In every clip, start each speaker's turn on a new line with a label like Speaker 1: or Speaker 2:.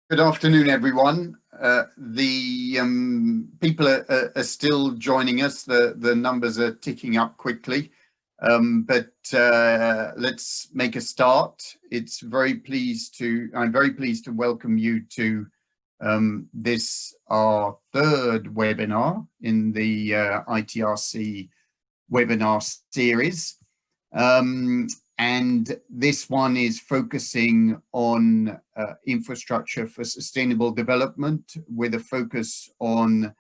Speaker 1: Good afternoon, everyone. The people are still joining us. The numbers are ticking up quickly, but let's make a start. I'm very pleased to welcome you to this, our third webinar in the ITRC webinar series. And this one is focusing on infrastructure for sustainable development, with a focus on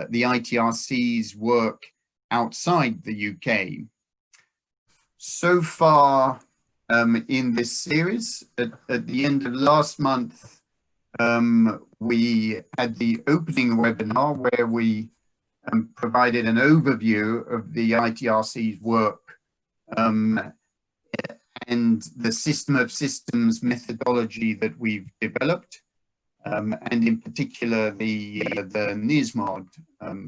Speaker 1: the ITRC's work outside the UK. So far in this series, at the end of last month, we had the opening webinar where we provided an overview of the ITRC's work and the system of systems methodology that we've developed, and in particular the NISMOD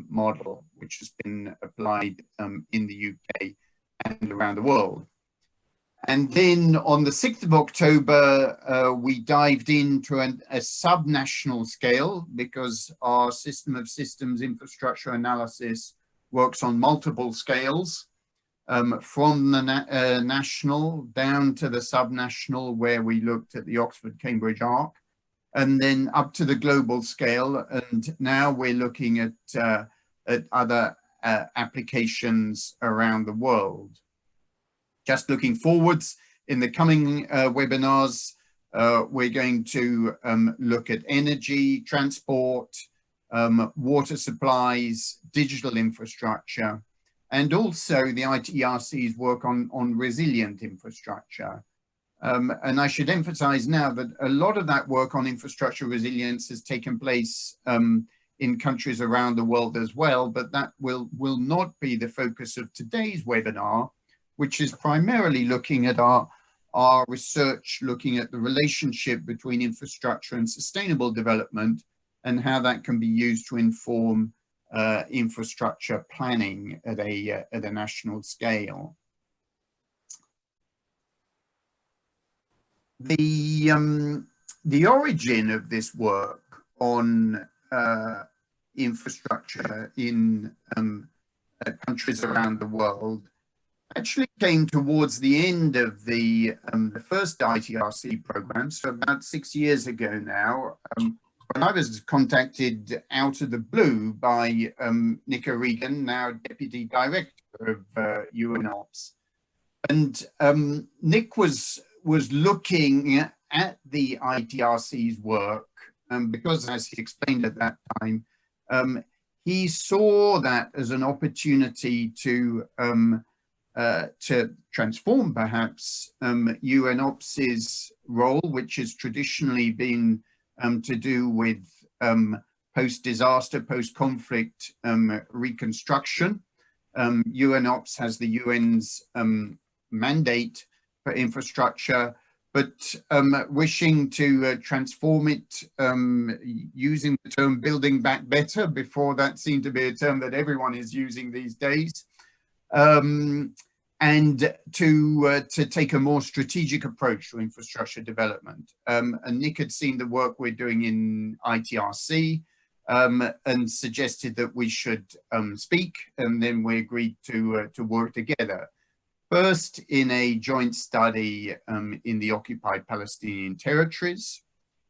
Speaker 1: model, which has been applied in the UK and around the world. And then on the 6th of October, we dived into a sub-national scale, because our system of systems infrastructure analysis works on multiple scales. From the national down to the sub-national, where we looked at the Oxford-Cambridge arc, and then up to the global scale. And now we're looking at other applications around the world. Just looking forwards, in the coming webinars, we're going to look at energy, transport, water supplies, digital infrastructure, and also the ITRC's work on resilient infrastructure. And I should emphasize now that a lot of that work on infrastructure resilience has taken place in countries around the world as well, but that will not be the focus of today's webinar, which is primarily looking at our research, looking at the relationship between infrastructure and sustainable development, and how that can be used to inform infrastructure planning at a national scale. The origin of this work on infrastructure in countries around the world actually came towards the end of the first ITRC program, so about 6 years ago now. When I was contacted out of the blue by Nick O'Regan, now Deputy Director of UNOPS. And Nick was looking at the ITRC's work, because, as he explained at that time, he saw that as an opportunity to transform perhaps UNOPS's role, which has traditionally been to do with post-disaster, post-conflict reconstruction. UNOPS has the UN's mandate for infrastructure, but wishing to transform it using the term building back better. Before, that seemed to be a term that everyone is using these days. And to take a more strategic approach to infrastructure development. And Nick had seen the work we're doing in ITRC and suggested that we should speak, and then we agreed to work together. First in a joint study in the occupied Palestinian territories,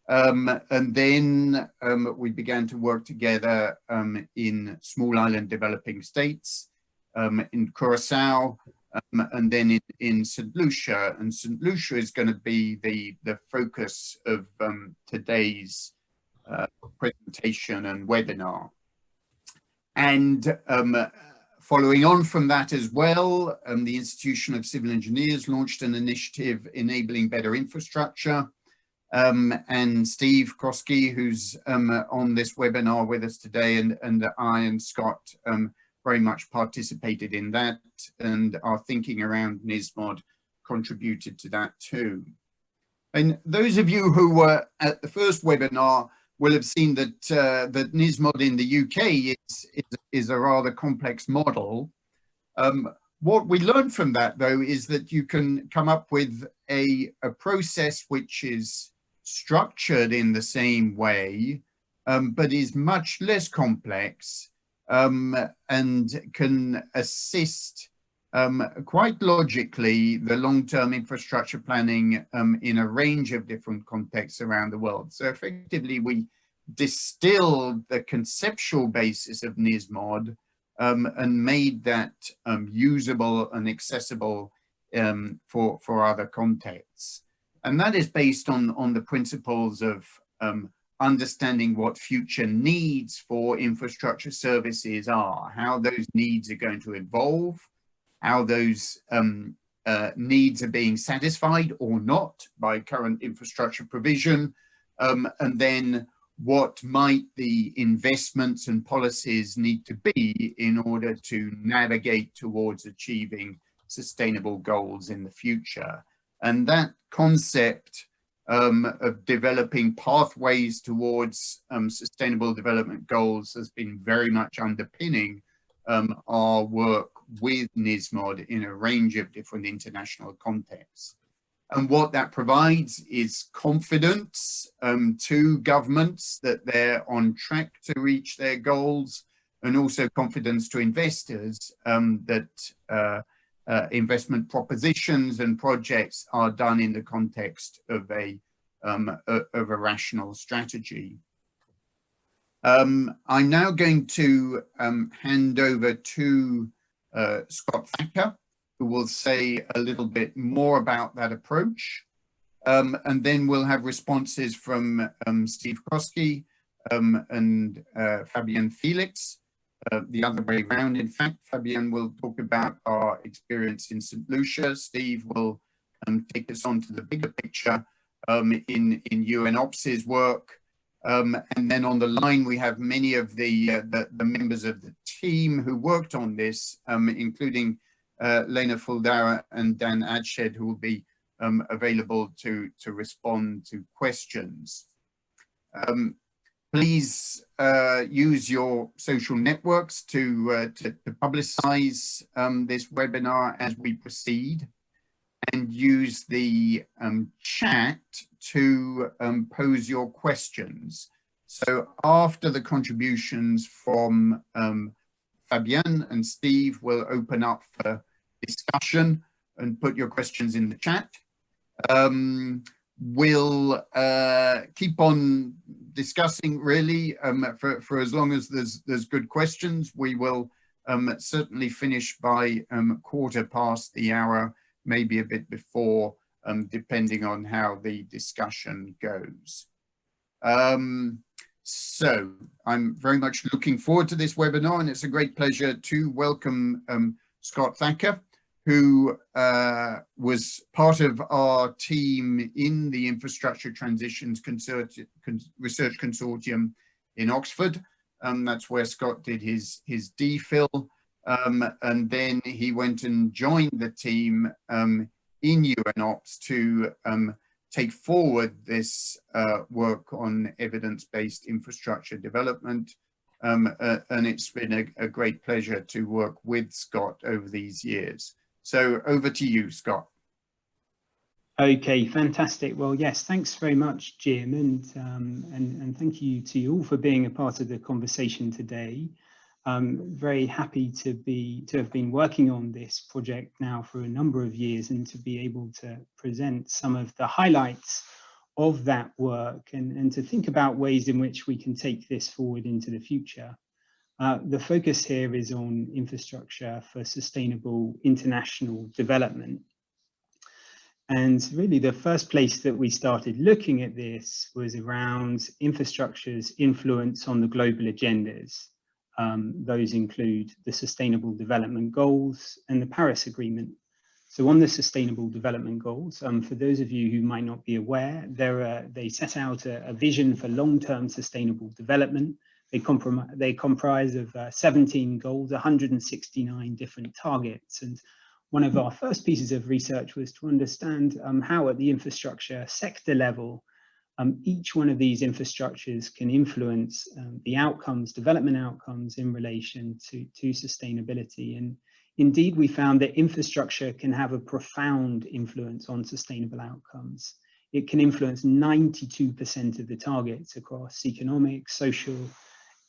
Speaker 1: and then we began to work together in small island developing states, in Curacao, and then in St. Lucia. And St. Lucia is going to be the focus of today's presentation and webinar. And following on from that as well, the Institution of Civil Engineers launched an initiative enabling better infrastructure. And Steve Crosskey, who's on this webinar with us today, and I and Scott very much participated in that, and our thinking around NISMOD contributed to that too. And those of you who were at the first webinar will have seen that that NISMOD in the UK is a rather complex model. What we learned from that, though, is that you can come up with a process which is structured in the same way, but is much less complex and can assist quite logically the long-term infrastructure planning in a range of different contexts around the world. So effectively, we distilled the conceptual basis of NISMOD and made that usable and accessible for other contexts. And that is based on the principles of understanding what future needs for infrastructure services are, how those needs are going to evolve, how those needs are being satisfied or not by current infrastructure provision, and then what might the investments and policies need to be in order to navigate towards achieving sustainable goals in the future. And that concept of developing pathways towards sustainable development goals has been very much underpinning our work with NISMOD in a range of different international contexts. And what that provides is confidence to governments that they're on track to reach their goals, and also confidence to investors that investment propositions and projects are done in the context of a rational strategy. I'm now going to hand over to Scott Thacker, who will say a little bit more about that approach. And then we'll have responses from Steve Crosskey and Fabian Felix. The other way around, in fact, Fabian will talk about our experience in St. Lucia. Steve will take us on to the bigger picture in UNOPS's work. And then on the line, we have many of the members of the team who worked on this, including Lena Fuldauer and Dan Adshead, who will be available to respond to questions. Please use your social networks to publicize this webinar as we proceed, and use the chat to pose your questions. So after the contributions from Fabian and Steve, will open up for discussion and put your questions in the chat. We'll keep on discussing really for as long as there's good questions. We will certainly finish by 1/4 the hour, maybe a bit before, depending on how the discussion goes. So I'm very much looking forward to this webinar, and it's a great pleasure to welcome Scott Thacker, who was part of our team in the Infrastructure Transitions Research Consortium in Oxford. That's where Scott did his DPhil, and then he went and joined the team in UNOPS to take forward this work on evidence-based infrastructure development. And it's been a great pleasure to work with Scott over these years. So over to you, Scott.
Speaker 2: Okay, fantastic. Well, yes, thanks very much, Jim, and thank you to you all for being a part of the conversation today. Very happy to have been working on this project now for a number of years, and to be able to present some of the highlights of that work, and to think about ways in which we can take this forward into the future. The focus here is on infrastructure for sustainable international development. And really the first place that we started looking at this was around infrastructure's influence on the global agendas. Those include the Sustainable Development Goals and the Paris Agreement. So on the Sustainable Development Goals, for those of you who might not be aware, they set out a vision for long-term sustainable development. They comprise of 17 goals, 169 different targets. And one of our first pieces of research was to understand how at the infrastructure sector level, each one of these infrastructures can influence the outcomes, development outcomes in relation to sustainability. And indeed, we found that infrastructure can have a profound influence on sustainable outcomes. it can influence 92% of the targets across economic, social,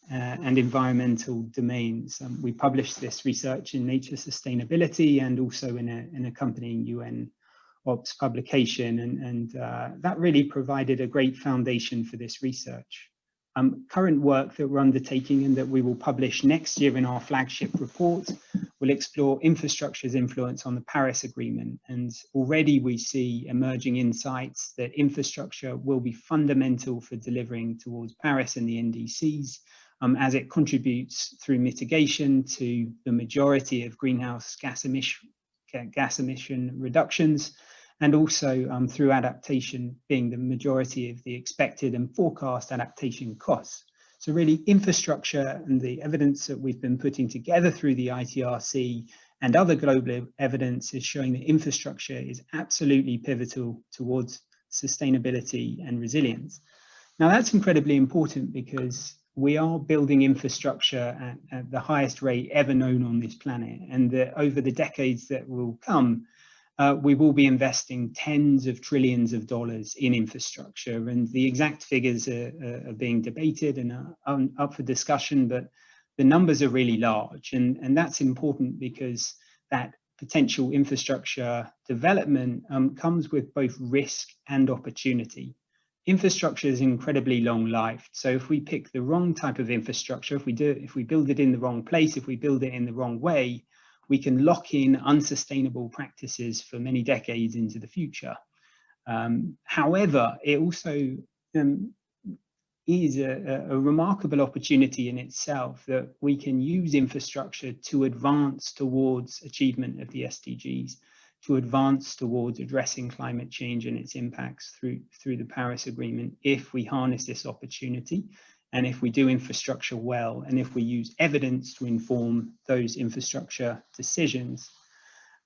Speaker 2: and environmental domains. We published this research in Nature Sustainability and also in an accompanying UNOPS publication, and that really provided a great foundation for this research. Current work that we're undertaking and that we will publish next year in our flagship report will explore infrastructure's influence on the Paris Agreement, and already we see emerging insights that infrastructure will be fundamental for delivering towards Paris and the NDCs, as it contributes through mitigation to the majority of greenhouse gas emission reductions, and also through adaptation being the majority of the expected and forecast adaptation costs. So really infrastructure and the evidence that we've been putting together through the ITRC and other global evidence is showing that infrastructure is absolutely pivotal towards sustainability and resilience. Now that's incredibly important because we are building infrastructure at the highest rate ever known on this planet, and that over the decades that will come, we will be investing tens of trillions of dollars in infrastructure, and the exact figures are being debated and are up for discussion, but the numbers are really large, and that's important because that potential infrastructure development comes with both risk and opportunity. Infrastructure is incredibly long-lived, so if we pick the wrong type of infrastructure, if we build it in the wrong place, if we build it in the wrong way, we can lock in unsustainable practices for many decades into the future. However, it also is a remarkable opportunity in itself that we can use infrastructure to advance towards achievement of the SDGs, to advance towards addressing climate change and its impacts through the Paris Agreement, if we harness this opportunity, and if we do infrastructure well, and if we use evidence to inform those infrastructure decisions.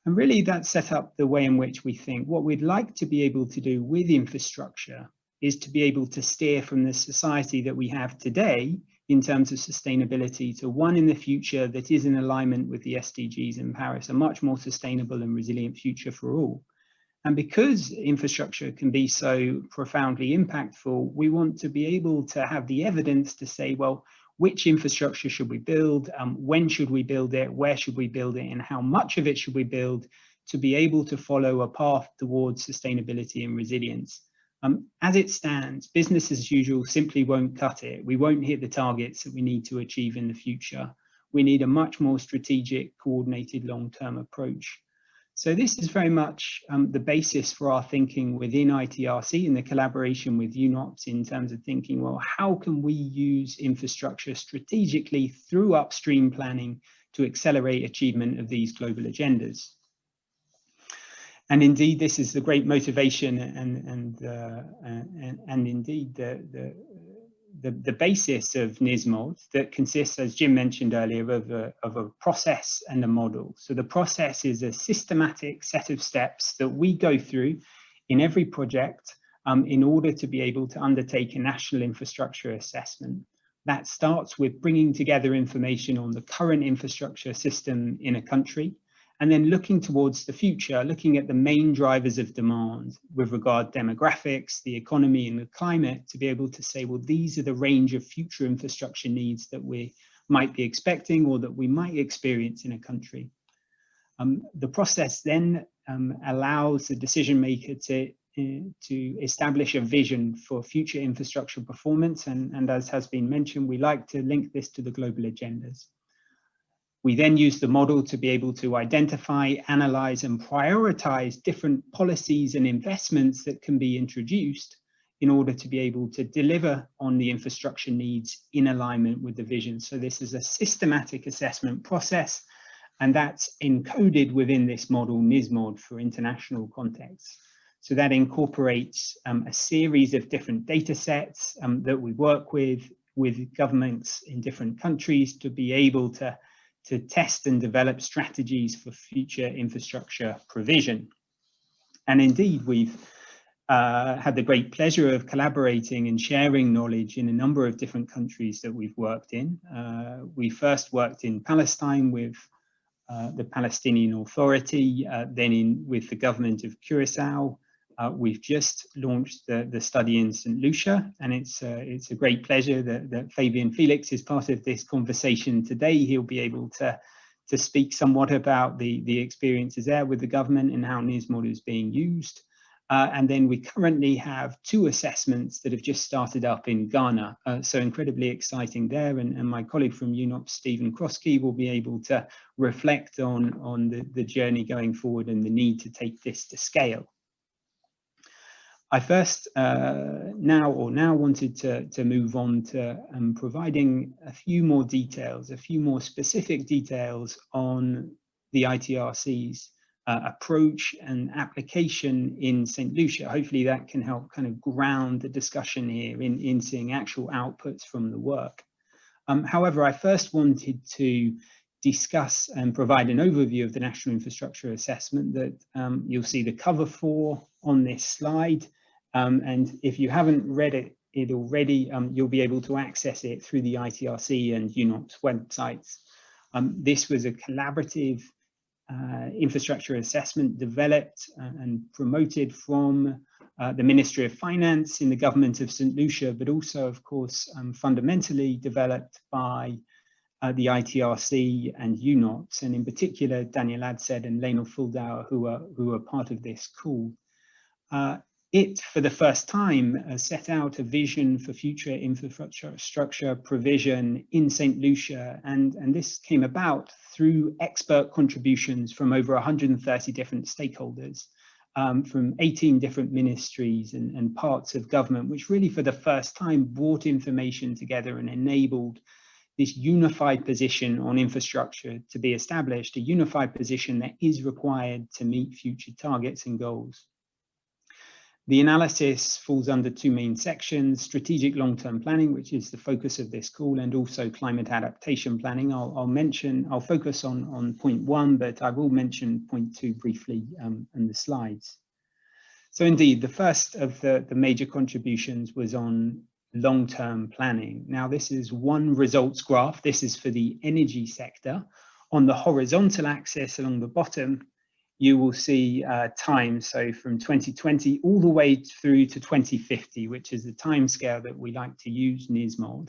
Speaker 2: And really that set up the way in which we think. What we'd like to be able to do with infrastructure is to be able to steer from the society that we have today in terms of sustainability to one in the future that is in alignment with the SDGs in Paris, a much more sustainable and resilient future for all. And because infrastructure can be so profoundly impactful, we want to be able to have the evidence to say, well, which infrastructure should we build? When should we build it? Where should we build it? And how much of it should we build to be able to follow a path towards sustainability and resilience? As it stands, business as usual simply won't cut it. We won't hit the targets that we need to achieve in the future. We need a much more strategic, coordinated, long-term approach. So this is very much the basis for our thinking within ITRC and the collaboration with UNOPS in terms of thinking, well, how can we use infrastructure strategically through upstream planning to accelerate achievement of these global agendas? And indeed, this is the great motivation and indeed the basis of NISMOD, that consists, as Jim mentioned earlier, of a process and a model. So the process is a systematic set of steps that we go through in every project in order to be able to undertake a national infrastructure assessment. That starts with bringing together information on the current infrastructure system in a country, and then looking towards the future, looking at the main drivers of demand with regard to demographics, the economy and the climate, to be able to say, well, these are the range of future infrastructure needs that we might be expecting or that we might experience in a country. The process then allows the decision maker to establish a vision for future infrastructure performance. And as has been mentioned, we like to link this to the global agendas. We then use the model to be able to identify, analyze, and prioritize different policies and investments that can be introduced in order to be able to deliver on the infrastructure needs in alignment with the vision. So this is a systematic assessment process, and that's encoded within this model NISMOD for international contexts. So that incorporates a series of different data sets that we work with governments in different countries to be able to test and develop strategies for future infrastructure provision. And indeed, we've had the great pleasure of collaborating and sharing knowledge in a number of different countries that we've worked in. We first worked in Palestine with the Palestinian Authority, then with the government of Curacao, We've just launched the study in St. Lucia, and it's a great pleasure that Fabian Felix is part of this conversation today. He'll be able to speak somewhat about the experiences there with the government and how NISMOD is being used. And then we currently have 2 assessments that have just started up in Ghana. So incredibly exciting there. And my colleague from UNOPS, Stephen Crosskey, will be able to reflect on the journey going forward and the need to take this to scale. I first now wanted to move on to providing a few more details, a few more specific details on the ITRC's approach and application in St. Lucia. Hopefully that can help kind of ground the discussion here in seeing actual outputs from the work. However, I first wanted to discuss and provide an overview of the National Infrastructure Assessment that you'll see the cover for on this slide. And if you haven't read it already, you'll be able to access it through the ITRC and UNOPS websites. This was a collaborative infrastructure assessment developed and promoted from the Ministry of Finance in the government of St. Lucia, but also, of course, fundamentally developed by the ITRC and UNOPS, and in particular, Daniel Adshead and Lena Fuldauer, who are part of this call. It, for the first time, set out a vision for future infrastructure provision in St. Lucia, and this came about through expert contributions from over 130 different stakeholders, from 18 different ministries and parts of government, which really for the first time brought information together and enabled this unified position on infrastructure to be established, a unified position that is required to meet future targets and goals. The analysis falls under 2 main sections: strategic long-term planning, which is the focus of this call, and also climate adaptation planning. I'll focus on point 1, but I will mention point 2 briefly in the slides. So indeed, the first of the major contributions was on long-term planning. Now, this is one results graph. This is for the energy sector. On the horizontal axis along the bottom, you will see time, so from 2020 all the way through to 2050, which is the time scale that we like to use NISMOD.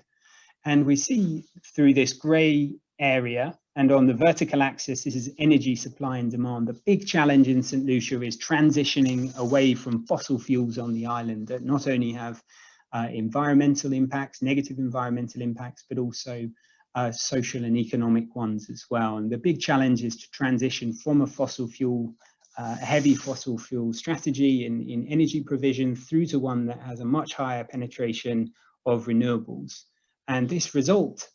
Speaker 2: And we see through this grey area, and on the vertical axis, this is energy supply and demand. The big challenge in St. Lucia is transitioning away from fossil fuels on the island that not only have environmental impacts, negative environmental impacts, but also social and economic ones as well. And the big challenge is to transition from a fossil fuel, heavy fossil fuel strategy in energy provision through to one that has a much higher penetration of renewables. And this result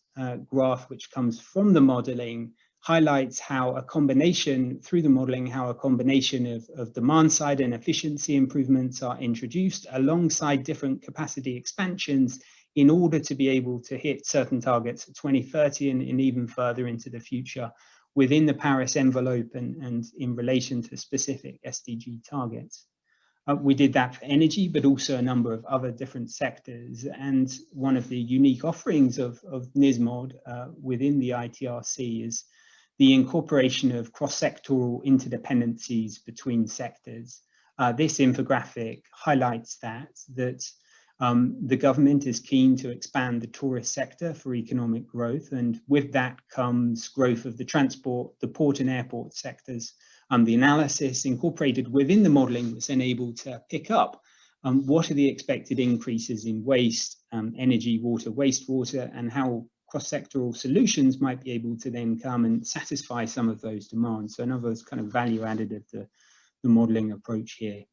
Speaker 2: graph, which comes from the modeling, highlights how a combination, through the modeling, how a combination of demand side and efficiency improvements are introduced alongside different capacity expansions in order to be able to hit certain targets at 2030 and even further into the future within the Paris envelope and in relation to specific SDG targets. We did that for energy, but also a number of other different sectors. And one of the unique offerings of NISMOD within the ITRC is the incorporation of cross-sectoral interdependencies between sectors. This infographic highlights that the government is keen to expand the tourist sector for economic growth, and with that comes growth of the transport, the port and airport sectors. The analysis incorporated within the modelling was then able to pick up what are the expected increases in waste, energy, water, wastewater, and how cross-sectoral solutions might be able to then come and satisfy some of those demands. So another kind of value added of the modelling approach here.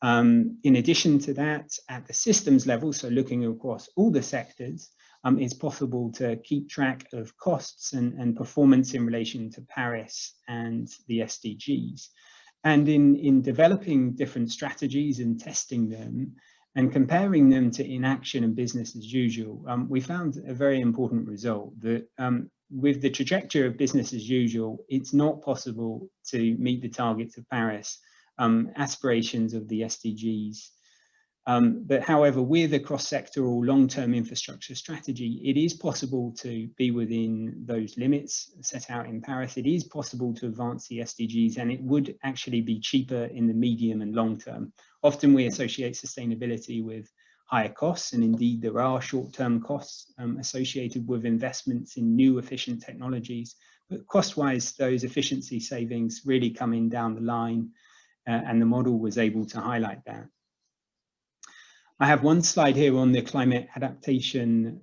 Speaker 2: In addition to that, at the systems level, so looking across all the sectors, it's possible to keep track of costs and performance in relation to Paris and the SDGs. And in developing different strategies and testing them and comparing them to inaction and business as usual, we found a very important result that with the trajectory of business as usual, it's not possible to meet the targets of Paris, aspirations of the SDGs. But however, with a cross-sectoral long-term infrastructure strategy, it is possible to be within those limits set out in Paris. It is possible to advance the SDGs, and it would actually be cheaper in the medium and long term. Often we associate sustainability with higher costs, and indeed there are short-term costs associated with investments in new efficient technologies, but cost-wise those efficiency savings really come in down the line, and the model was able to highlight that. I have one slide here on the climate adaptation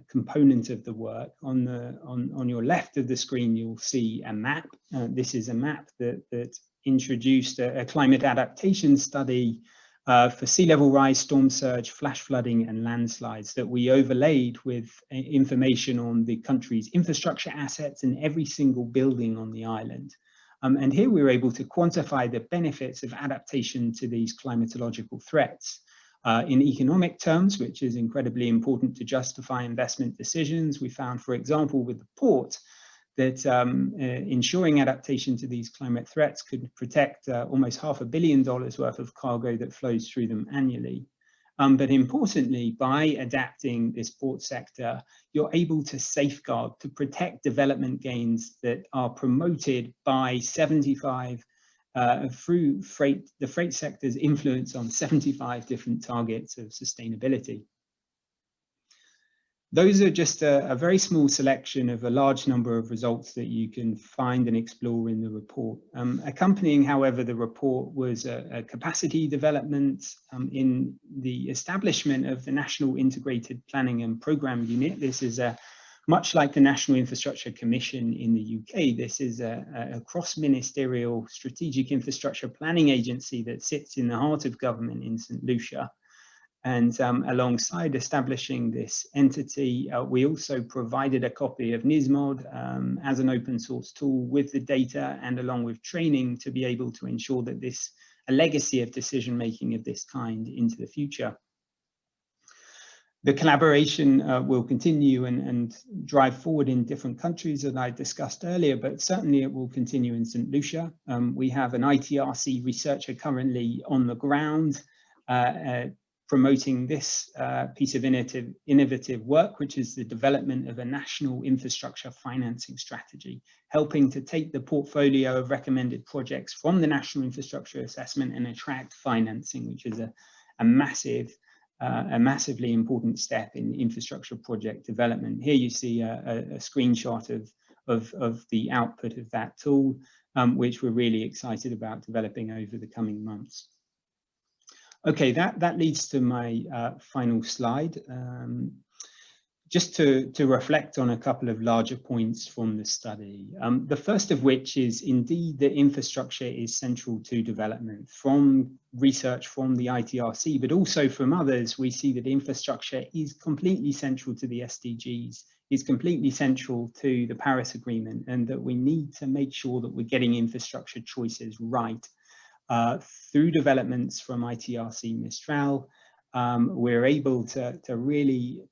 Speaker 2: component of the work. On your left of the screen you'll see a map. This is a map that introduced a climate adaptation study for sea level rise, storm surge, flash flooding and landslides that we overlaid with information on the country's infrastructure assets and every single building on the island. And here we were able to quantify the benefits of adaptation to these climatological threats. In economic terms, which is incredibly important to justify investment decisions, we found, for example, with the port, that ensuring adaptation to these climate threats could protect almost $500 million worth of cargo that flows through them annually. But importantly, by adapting this port sector, you're able to safeguard, to protect development gains that are promoted by 75 through the freight sector's influence on 75 different targets of sustainability. Those are just a very small selection of a large number of results that you can find and explore in the report. Accompanying, however, the report was a capacity development in the establishment of the National Integrated Planning and Programme Unit. This is much like the National Infrastructure Commission in the UK. This is a cross-ministerial strategic infrastructure planning agency that sits in the heart of government in St. Lucia. And alongside establishing this entity, we also provided a copy of NISMOD as an open source tool with the data and along with training to be able to ensure that a legacy of decision making of this kind into the future. The collaboration will continue and drive forward in different countries that I discussed earlier, but certainly it will continue in St. Lucia. We have an ITRC researcher currently on the ground promoting this piece of innovative work, which is the development of a national infrastructure financing strategy, helping to take the portfolio of recommended projects from the National Infrastructure Assessment and attract financing, which is a massively important step in infrastructure project development. Here you see a screenshot of the output of that tool, which we're really excited about developing over the coming months. Okay, that leads to my final slide. Just to reflect on a couple of larger points from the study. The first of which is indeed that infrastructure is central to development. From research from the ITRC, but also from others, we see that infrastructure is completely central to the SDGs, is completely central to the Paris Agreement, and that we need to make sure that we're getting infrastructure choices right. Through developments from ITRC Mistral, we're able to really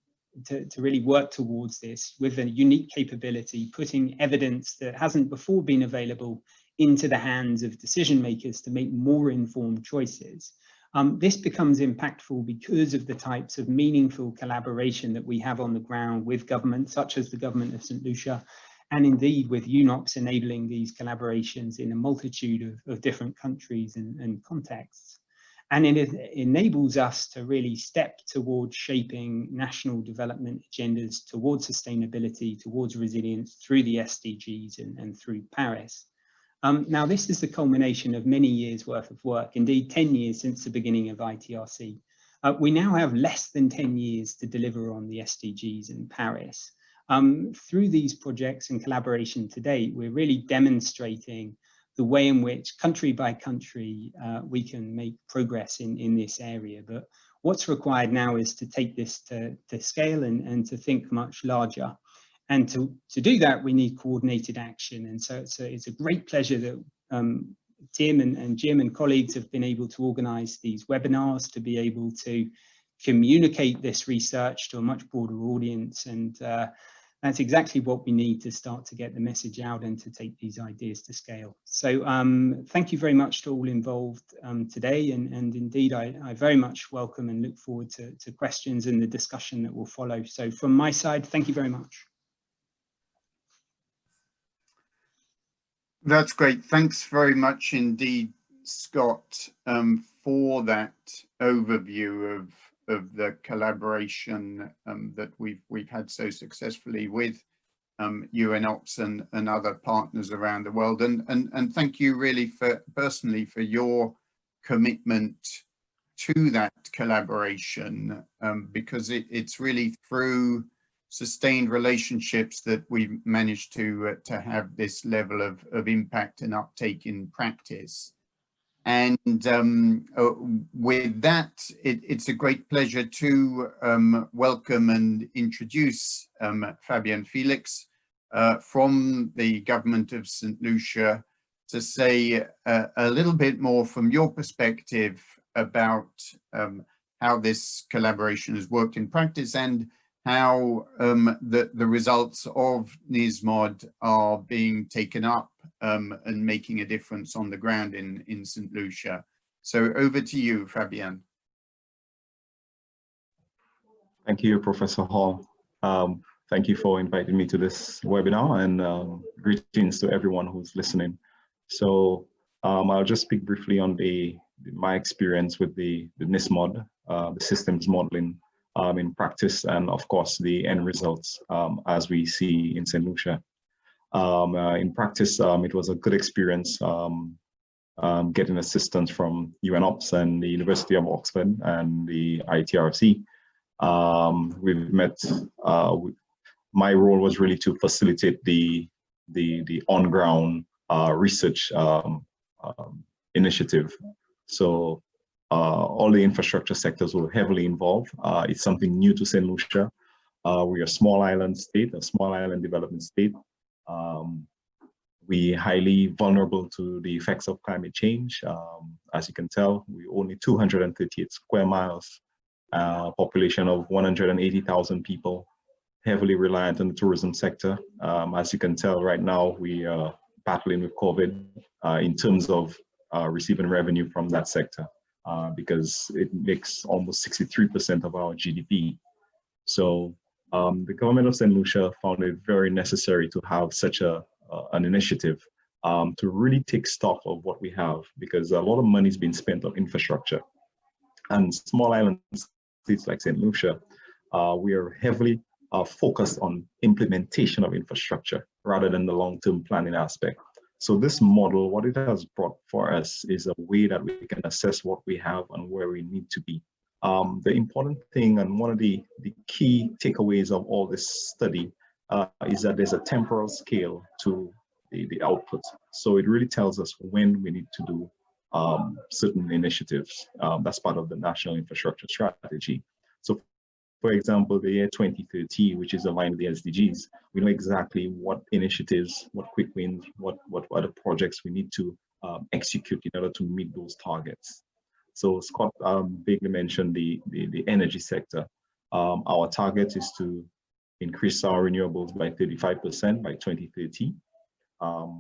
Speaker 2: work towards this with a unique capability, putting evidence that hasn't before been available into the hands of decision makers to make more informed choices. This becomes impactful because of the types of meaningful collaboration that we have on the ground with governments, such as the government of St. Lucia, and indeed with UNOPS enabling these collaborations in a multitude of different countries and contexts. And it enables us to really step towards shaping national development agendas towards sustainability, towards resilience through the SDGs and through Paris. Now, this is the culmination of many years worth of work, indeed 10 years since the beginning of ITRC. We now have less than 10 years to deliver on the SDGs in Paris. Through these projects and collaboration to date, we're really demonstrating the way in which country by country we can make progress in this area. But what's required now is to take this to scale and to think much larger. And to do that, we need coordinated action. And so it's a great pleasure that Tim and Jim and colleagues have been able to organize these webinars to be able to communicate this research to a much broader audience. And that's exactly what we need to start to get the message out and to take these ideas to scale. So thank you very much to all involved today. And indeed, I very much welcome and look forward to questions and the discussion that will follow. So from my side, thank you very much. That's
Speaker 1: great. Thanks very much indeed, Scott, for that overview of the collaboration that we've had so successfully with UNOPS and other partners around the world. And thank you really personally for your commitment to that collaboration, because it's really through sustained relationships that we've managed to have this level of impact and uptake in practice. And with that, it's a great pleasure to welcome and introduce Fabian Felix from the government of St. Lucia to say a little bit more from your perspective about how this collaboration has worked in practice and how the results of NISMOD are being taken up and making a difference on the ground in St. Lucia. So over to you, Fabian.
Speaker 3: Thank you, Professor Hall. Thank you for inviting me to this webinar, and greetings to everyone who's listening. So I'll just speak briefly on my experience with the NISMOD, the systems modeling in practice, and of course the end results as we see in St. Lucia. In practice, it was a good experience getting assistance from UNOPS and the University of Oxford and the ITRC. We've met, my role was really to facilitate the on-ground research initiative. So all the infrastructure sectors were heavily involved. It's something new to St. Lucia. We're a small island state, a small island development state. We're highly vulnerable to the effects of climate change. As you can tell, we're only 238 square miles, population of 180,000 people, heavily reliant on the tourism sector. As you can tell right now, we are battling with COVID in terms of receiving revenue from that sector because it makes almost 63% of our GDP. So the government of St. Lucia found it very necessary to have such an initiative to really take stock of what we have, because a lot of money is being spent on infrastructure. And small island states like St. Lucia, we are heavily focused on implementation of infrastructure rather than the long-term planning aspect. So this model, what it has brought for us is a way that we can assess what we have and where we need to be. The important thing, and one of the key takeaways of all this study is that there's a temporal scale to the output. So it really tells us when we need to do certain initiatives. That's part of the National Infrastructure Strategy. So for example, the year 2030, which is aligned with the SDGs, we know exactly what initiatives, what quick wins, what other projects we need to execute in order to meet those targets. So Scott vaguely mentioned the energy sector. Our target is to increase our renewables by 35% by 2030.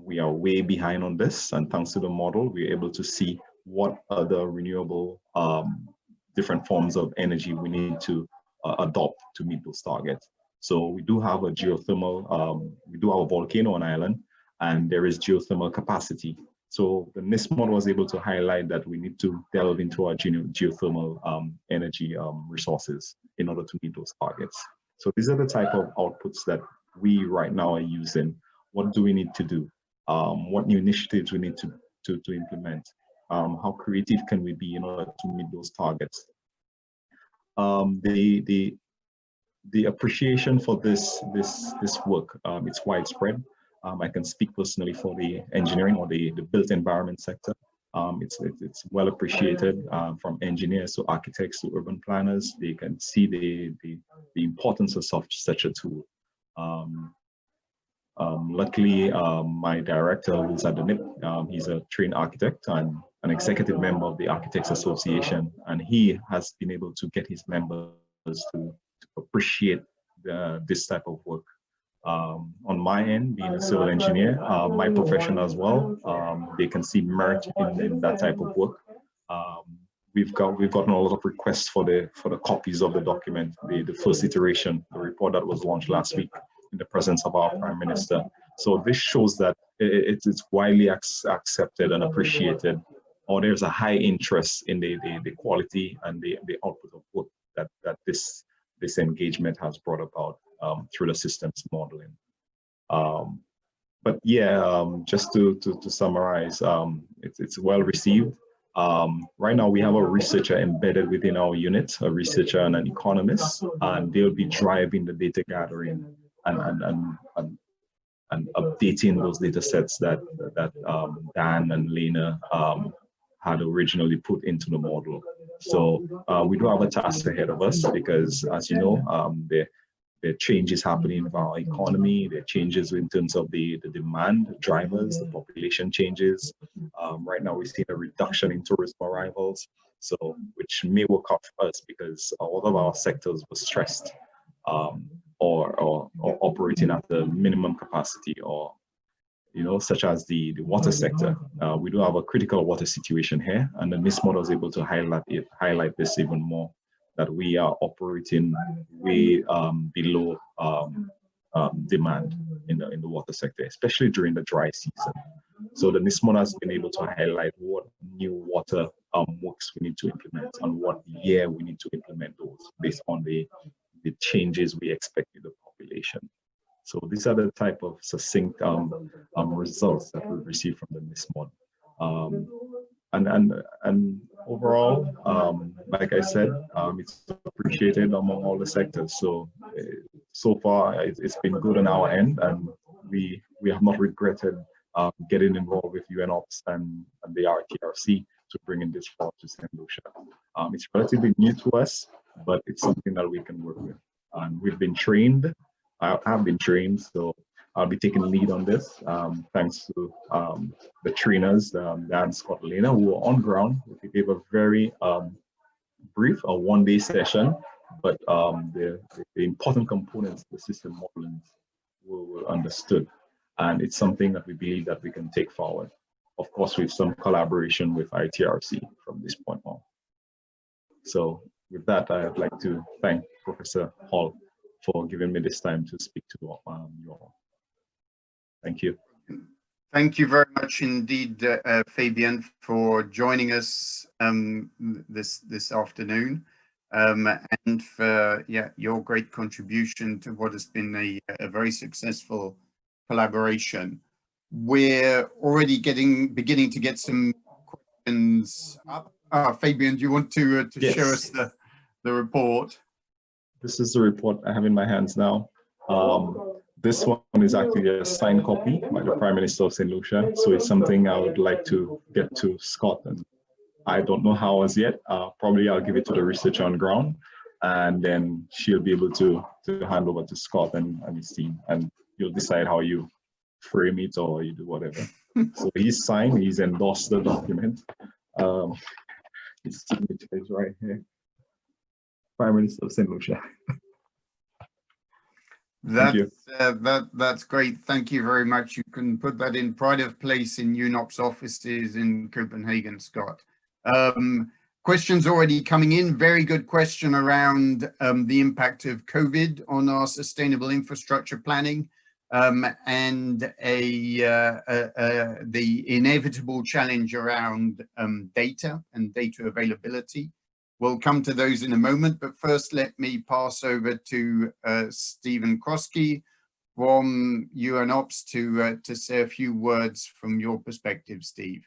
Speaker 3: We are way behind on this, and thanks to the model, we're able to see what other renewable different forms of energy we need to adopt to meet those targets. So we do have a geothermal, we do have a volcano on island, and there is geothermal capacity. So the NISMOD was able to highlight that we need to delve into our geothermal energy resources in order to meet those targets. So these are the type of outputs that we right now are using. What do we need to do? What new initiatives we need to implement? How creative can we be in order to meet those targets? The appreciation for this work, it's widespread. I can speak personally for the engineering or the built environment sector. It's well appreciated from engineers to architects to urban planners. They can see the importance of such a tool. Luckily, my director, who's at the NIPP, he's a trained architect and an executive member of the Architects Association, and he has been able to get his members to appreciate this type of work. On my end, being a civil engineer, my profession as well, they can see merit in that type of work. We've gotten a lot of requests for the copies of the document, the first iteration, the report that was launched last week in the presence of our Prime Minister. So this shows that it's widely accepted and appreciated or there's a high interest in the quality and the output of work that this engagement has brought about through the systems modeling. But yeah, just to summarize, it's well received. Right now we have a researcher embedded within our unit, a researcher and an economist, and they'll be driving the data gathering and updating those data sets that Dan and Lena had originally put into the model. So we do have a task ahead of us because, as you know, there are changes happening in our economy, there are changes in terms of the demand, the drivers, the population changes. Right now we're seeing a reduction in tourism arrivals, so which may work out for us because all of our sectors were stressed or operating at the minimum capacity, or such as the water sector. We do have a critical water situation here, and the NISMOD was able to highlight this even more, that we are operating way below demand in the water sector, especially during the dry season. So the NISMOD has been able to highlight what new water works we need to implement and what year we need to implement those based on the changes we expect in the population. So these are the type of succinct results that we receive from the NISMOD. And overall, like I said, it's appreciated among all the sectors. So far, it's been good on our end, and we have not regretted getting involved with UNOPS and the ITRC to bring in this forward to St. Lucia. It's relatively new to us, but it's something that we can work with. And we've been trained. I have been trained, so I'll be taking lead on this, thanks to the trainers, Dan, Scott, Lena, who were on ground. We gave a very brief, a one-day session, but the important components of the system modeling were understood. And it's something that we believe that we can take forward, of course, with some collaboration with ITRC from this point on. So with that, I'd like to thank Professor Hall for giving me this time to speak to you all. Thank you.
Speaker 1: Thank you very much indeed, Fabian, for joining us this afternoon, and for your great contribution to what has been a very successful collaboration. We're already beginning to get some questions up. Fabian, do you want to
Speaker 3: Yes.
Speaker 1: show us the report?
Speaker 3: This is the report I have in my hands now. This one is actually a signed copy by the Prime Minister of St. Lucia. So it's something I would like to get to Scott, and I don't know how as yet. Probably I'll give it to the researcher on ground, and then she'll be able to hand over to Scott and his team, and you'll decide how you frame it or you do whatever. So he's signed, he's endorsed the document. His signature is right here. Prime Minister of St. Lucia.
Speaker 1: That's great. Thank you very much. You can put that in pride of place in UNOPS offices in Copenhagen, Scott. Questions already coming in. Very good question around the impact of COVID on our sustainable infrastructure planning, and the inevitable challenge around data and data availability. We'll come to those in a moment, but first let me pass over to Stephen Crosskey from UNOPS to say a few words from your perspective, Steve.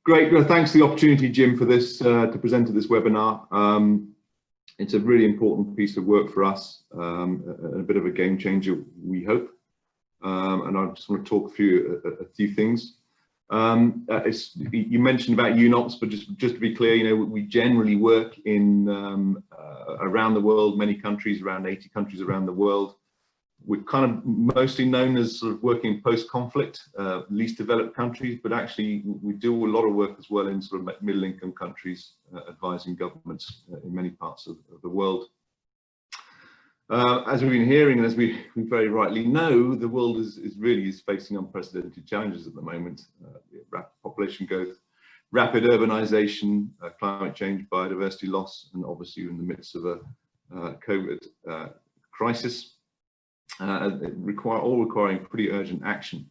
Speaker 4: Great, well, thanks for the opportunity, Jim, for this to present at this webinar. It's a really important piece of work for us, a bit of a game changer, we hope. And I just want to talk through a few things. You mentioned about UNOPS, but just to be clear, we generally work in around the world, many countries, around 80 countries around the world. We're kind of mostly known as sort of working post-conflict, least developed countries, but actually we do a lot of work as well in sort of middle-income countries, advising governments in many parts of the world. As we've been hearing, and as we very rightly know, the world is facing unprecedented challenges at the moment. Rapid population growth, rapid urbanization, climate change, biodiversity loss, and obviously in the midst of a COVID crisis, all requiring pretty urgent action.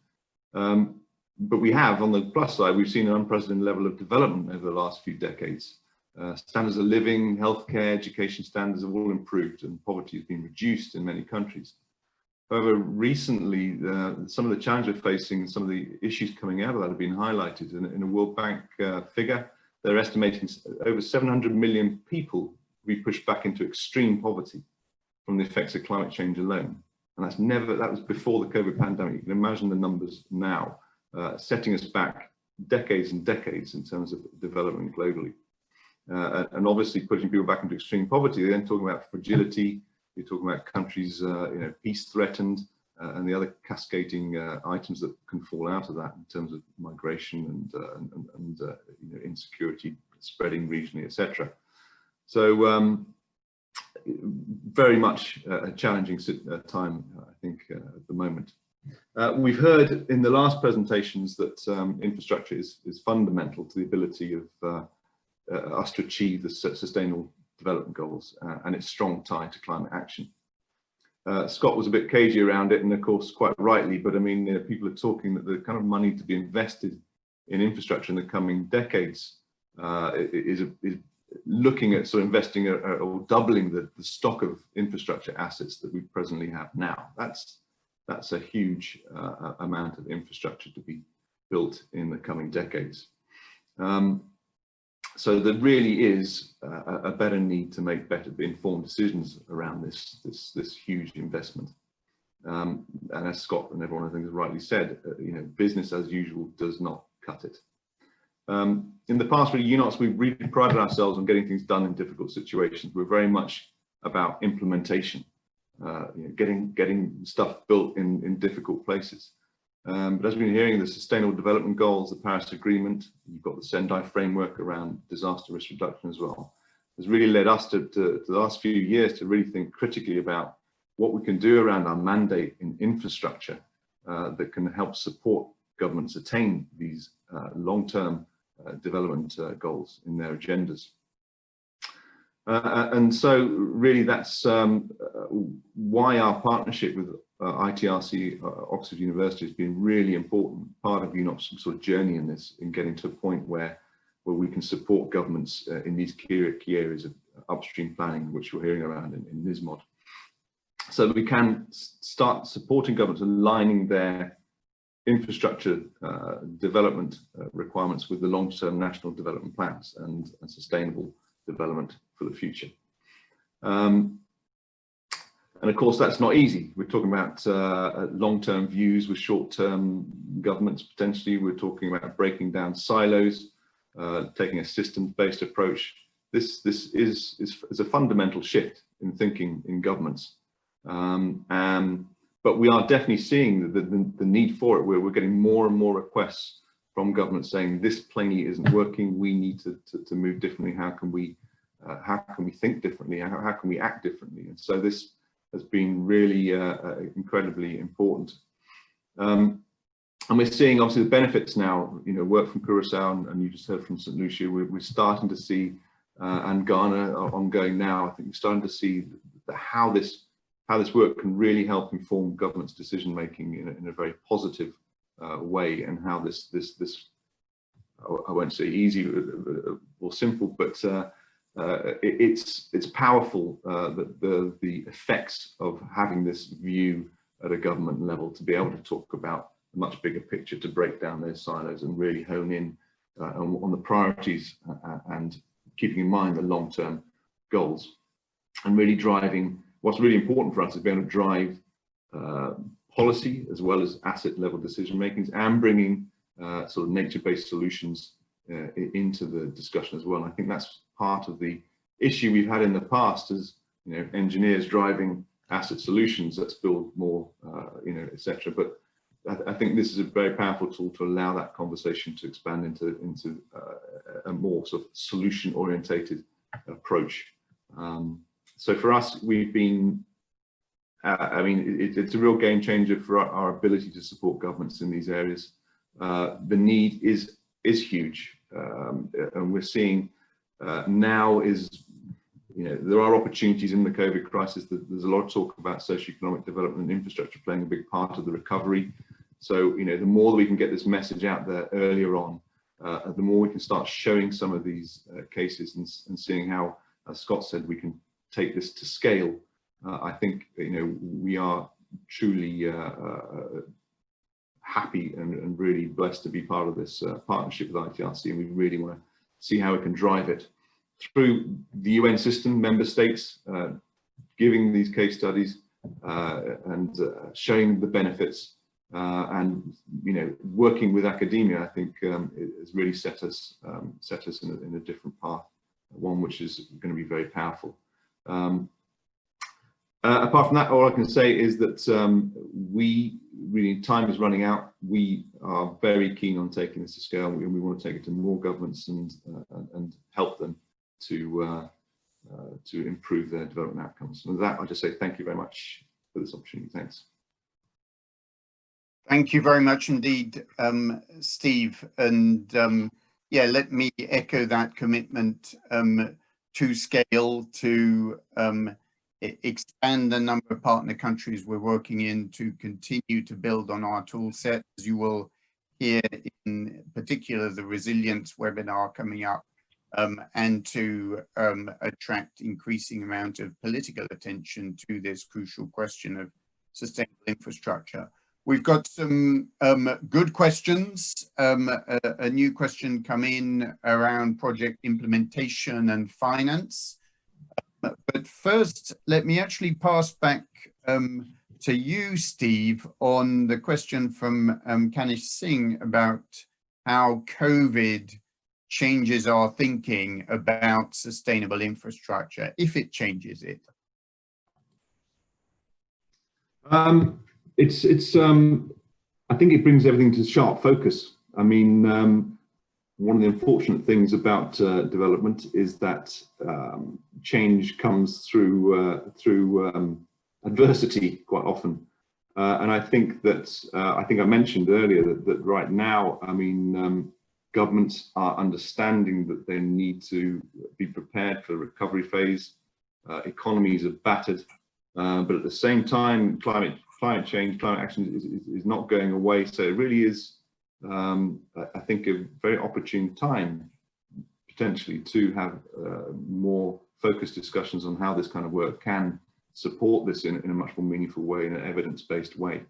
Speaker 4: but we have, on the plus side, we've seen an unprecedented level of development over the last few decades. Standards of living, healthcare, education standards have all improved, and poverty has been reduced in many countries. However, recently, some of the challenges we're facing, some of the issues coming out of that have been highlighted. In a World Bank figure, they're estimating over 700 million people will be pushed back into extreme poverty from the effects of climate change alone. And that was before the COVID pandemic. You can imagine the numbers now, setting us back decades and decades in terms of development globally. And obviously putting people back into extreme poverty, they're then talking about fragility, you're talking about countries, peace threatened, and the other cascading items that can fall out of that in terms of migration and insecurity spreading regionally, etc. So very much a challenging time, I think, at the moment. We've heard in the last presentations that infrastructure is fundamental to the ability of us to achieve the sustainable development goals and its strong tie to climate action. Scott was a bit cagey around it, and of course quite rightly, but I mean, people are talking that the kind of money to be invested in infrastructure in the coming decades is looking at sort of investing or doubling the stock of infrastructure assets that we presently have now. That's a huge amount of infrastructure to be built in the coming decades. So there really is a better need to make better informed decisions around this huge investment. And as Scott and everyone I think has rightly said, business as usual does not cut it. In the past, really, UNOPS, we've really prided ourselves on getting things done in difficult situations. We're very much about implementation, getting stuff built in difficult places. But as we've been hearing, the Sustainable Development Goals, the Paris Agreement, you've got the Sendai framework around disaster risk reduction as well, has really led us to the last few years to really think critically about what we can do around our mandate in infrastructure that can help support governments attain these long-term development goals in their agendas. And so really that's why our partnership with ITRC, Oxford University, has been really important part of UNOPS' sort of journey in this, in getting to a point where we can support governments in these key areas of upstream planning, which we're hearing around in NISMOD. So that we can start supporting governments aligning their infrastructure development requirements with the long-term national development plans and sustainable development for the future. And of course, that's not easy. We're talking about long-term views with short-term governments, potentially. We're talking about breaking down silos, taking a systems-based approach. This is a fundamental shift in thinking in governments. But we are definitely seeing the need for it, where we're getting more and more requests from governments saying this plainly isn't working. We need to move differently. How can we think differently? How can we act differently? And so this has been really incredibly important. And we're seeing obviously the benefits now. Work from Curacao, and you just heard from St. Lucia. We're starting to see, and Ghana are ongoing now. I think we're starting to see how this work can really help inform government's decision making in a very positive way, and how this I won't say easy or simple, but it's powerful that the effects of having this view at a government level, to be able to talk about a much bigger picture, to break down those silos and really hone in on the priorities and keeping in mind the long-term goals, and really driving. What's really important for us is being able to drive policy as well as asset level decision makings, and bringing sort of nature-based solutions into the discussion as well. And I think that's part of the issue we've had in the past, as engineers driving asset solutions. Let's build more, etc. But I think this is a very powerful tool to allow that conversation to expand into a more sort of solution-orientated approach. So for us, we've been, it's a real game changer for our ability to support governments in these areas. The need is huge, and we're seeing now there are opportunities in the COVID crisis. There's a lot of talk about socioeconomic development and infrastructure playing a big part of the recovery. So, you know, the more that we can get this message out there earlier on, the more we can start showing some of these cases and seeing how, as Scott said, we can take this to scale. I think, you know, we are truly happy and really blessed to be part of this partnership with ITRC, and we really want to see how we can drive it through the UN system, member states, giving these case studies and showing the benefits, and, you know, working with academia. I think has really set us in a different path, one which is going to be very powerful. Apart from that, all I can say is that we really, time is running out. We are very keen on taking this to scale, and we want to take it to more governments and help them to improve their development outcomes. And with that, I'll just say thank you very much for this opportunity. Thanks.
Speaker 1: Thank you very much indeed, Steve. And yeah, let me echo that commitment to scale, to expand the number of partner countries we're working in, to continue to build on our tool set, as you will hear in particular the resilience webinar coming up, and to attract increasing amount of political attention to this crucial question of sustainable infrastructure. We've got some good questions. A new question come in around project implementation and finance. But first, let me actually pass back to you, Steve, on the question from Kanish Singh about how COVID changes our thinking about sustainable infrastructure, if it changes it.
Speaker 4: I think it brings everything to sharp focus. I mean, one of the unfortunate things about development is that change comes through adversity quite often, and I think that I mentioned earlier that right now, I mean, governments are understanding that they need to be prepared for the recovery phase. Economies are battered, but at the same time, climate change, climate action is not going away. So it really is, I think, a very opportune time potentially to have more focused discussions on how this kind of work can support this in a much more meaningful way, in an evidence-based way.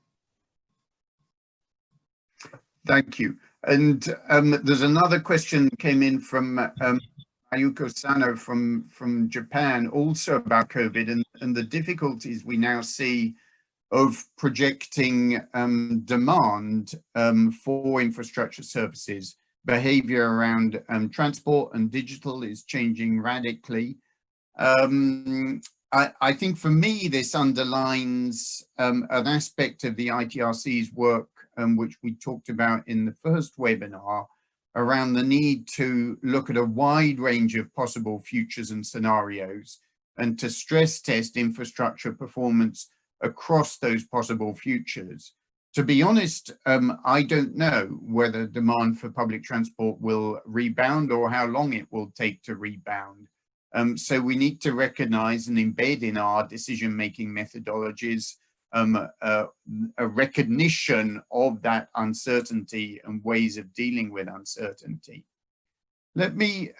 Speaker 1: Thank you. And there's another question that came in from Ayuko Sano from Japan, also about COVID and the difficulties we now see of projecting demand for infrastructure services. Behavior around transport and digital is changing radically. I think for me, this underlines an aspect of the ITRC's work, which we talked about in the first webinar, around the need to look at a wide range of possible futures and scenarios, and to stress test infrastructure performance across those possible futures. To be honest, I don't know whether demand for public transport will rebound or how long it will take to rebound. So we need to recognize and embed in our decision-making methodologies a recognition of that uncertainty and ways of dealing with uncertainty. Let me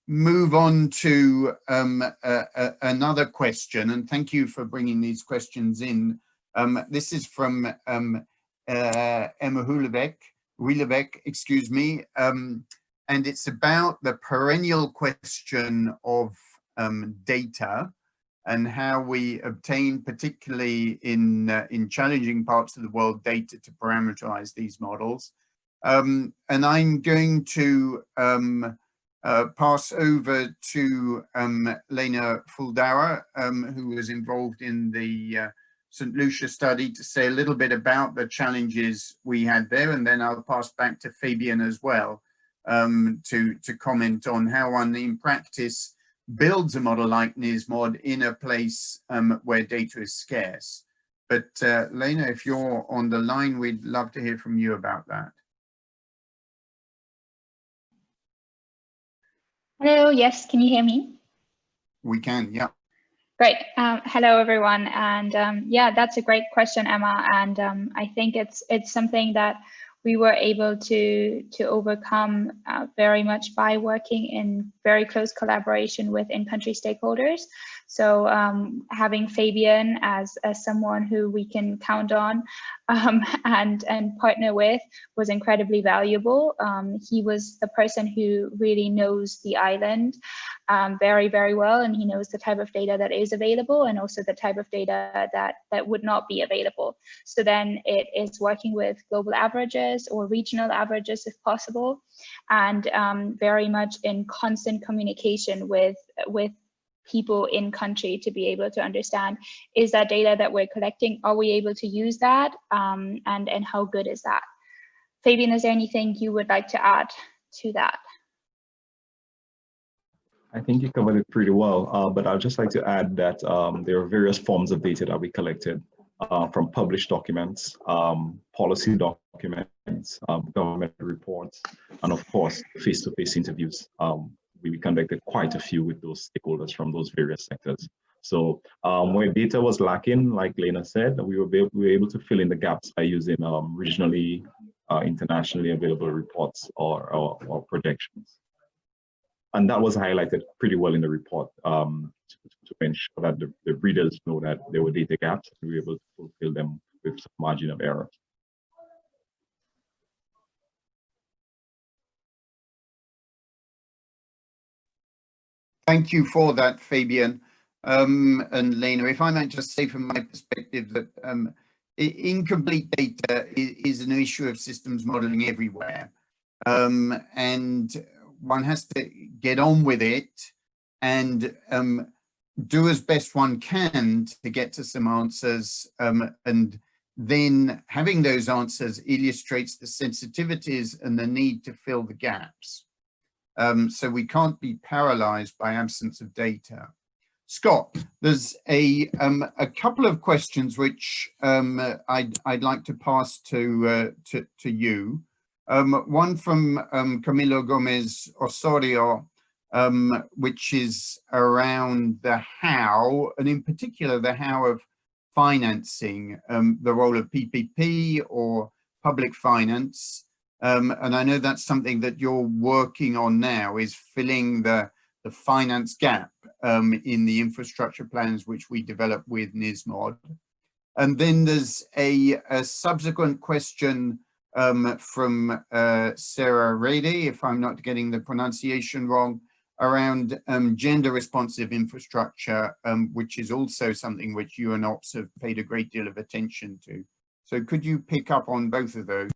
Speaker 1: move on to another question, and thank you for bringing these questions in. This is from Emma Hulebeck, excuse me, and it's about the perennial question of data and how we obtain, particularly in challenging parts of the world, data to parameterize these models. And I'm going to pass over to Lena Fuldauer, who was involved in the St. Lucia study, to say a little bit about the challenges we had there, and then I'll pass back to Fabian as well to comment on how one in practice builds a model like NISMOD in a place where data is scarce. But Lena, if you're on the line, we'd love to hear from you about that.
Speaker 5: Hello, yes, can you hear me?
Speaker 1: We can, yeah.
Speaker 5: Great. Hello, everyone. And yeah, that's a great question, Emma. And I think it's something that we were able to overcome very much by working in very close collaboration with in-country stakeholders. So having Fabian as someone who we can count on and partner with was incredibly valuable. He was the person who really knows the island very, very well, and he knows the type of data that is available and also the type of data that would not be available. So then it is working with global averages or regional averages if possible, and very much in constant communication with people in country to be able to understand, is that data that we're collecting, are we able to use that, and how good is that? Fabian, is there anything you would like to add to that?
Speaker 3: I think you covered it pretty well, but I'd just like to add that there are various forms of data that we collected from published documents, policy documents, government reports, and of course, face-to-face interviews. We conducted quite a few with those stakeholders from those various sectors. So where data was lacking, like Lena said, we were able to fill in the gaps by using regionally, internationally available reports or projections. And that was highlighted pretty well in the report to ensure that the readers know that there were data gaps and we were able to fulfill them with some margin of error.
Speaker 1: Thank you for that, Fabian. And Lena, if I might just say from my perspective that incomplete data is an issue of systems modeling everywhere. And one has to get on with it and do as best one can to get to some answers. And then having those answers illustrates the sensitivities and the need to fill the gaps. So we can't be paralyzed by absence of data. Scott, there's a couple of questions which I'd like to pass to you. One from Camilo Gomez Osorio, which is around the how, and in particular the how of financing, the role of PPP or public finance. And I know that's something that you're working on now, is filling the finance gap in the infrastructure plans which we developed with NISMOD. And then there's a subsequent question from Sarah Rady, if I'm not getting the pronunciation wrong, around gender responsive infrastructure, which is also something which UNOPS have paid a great deal of attention to. So could you pick up on both of those?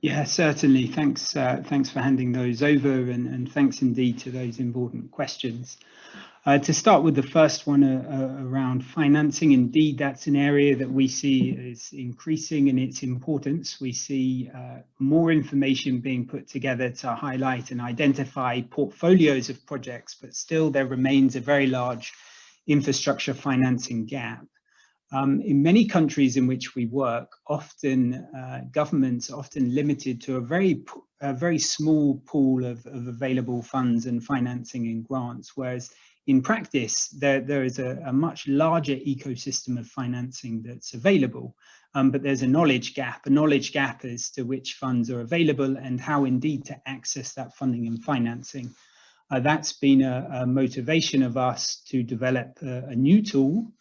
Speaker 2: Yeah, certainly. Thanks for handing those over, and thanks indeed to those important questions. To start with the first one around financing, indeed, that's an area that we see is increasing in its importance. We see more information being put together to highlight and identify portfolios of projects, but still there remains a very large infrastructure financing gap. In many countries in which we work, often governments are often limited to a very small pool of available funds and financing and grants, whereas in practice, there is a much larger ecosystem of financing that's available, but there's a knowledge gap as to which funds are available and how indeed to access that funding and financing. That's been a motivation of us to develop a new tool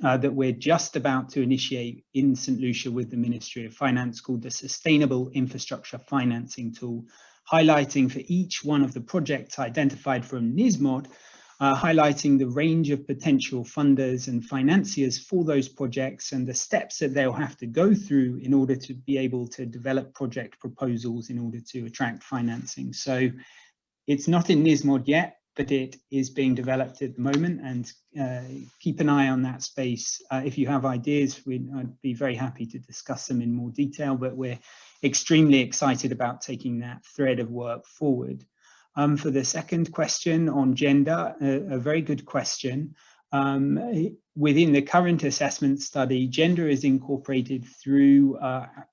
Speaker 2: that we're just about to initiate in St. Lucia with the Ministry of Finance, called the Sustainable Infrastructure Financing Tool, highlighting for each one of the projects identified from NISMOD, highlighting the range of potential funders and financiers for those projects and the steps that they'll have to go through in order to be able to develop project proposals in order to attract financing. So it's not in NISMOD yet, but it is being developed at the moment, and keep an eye on that space. If you have ideas, I'd be very happy to discuss them in more detail, but we're extremely excited about taking that thread of work forward. For the second question on gender, a very good question. Within the current assessment study, gender is incorporated through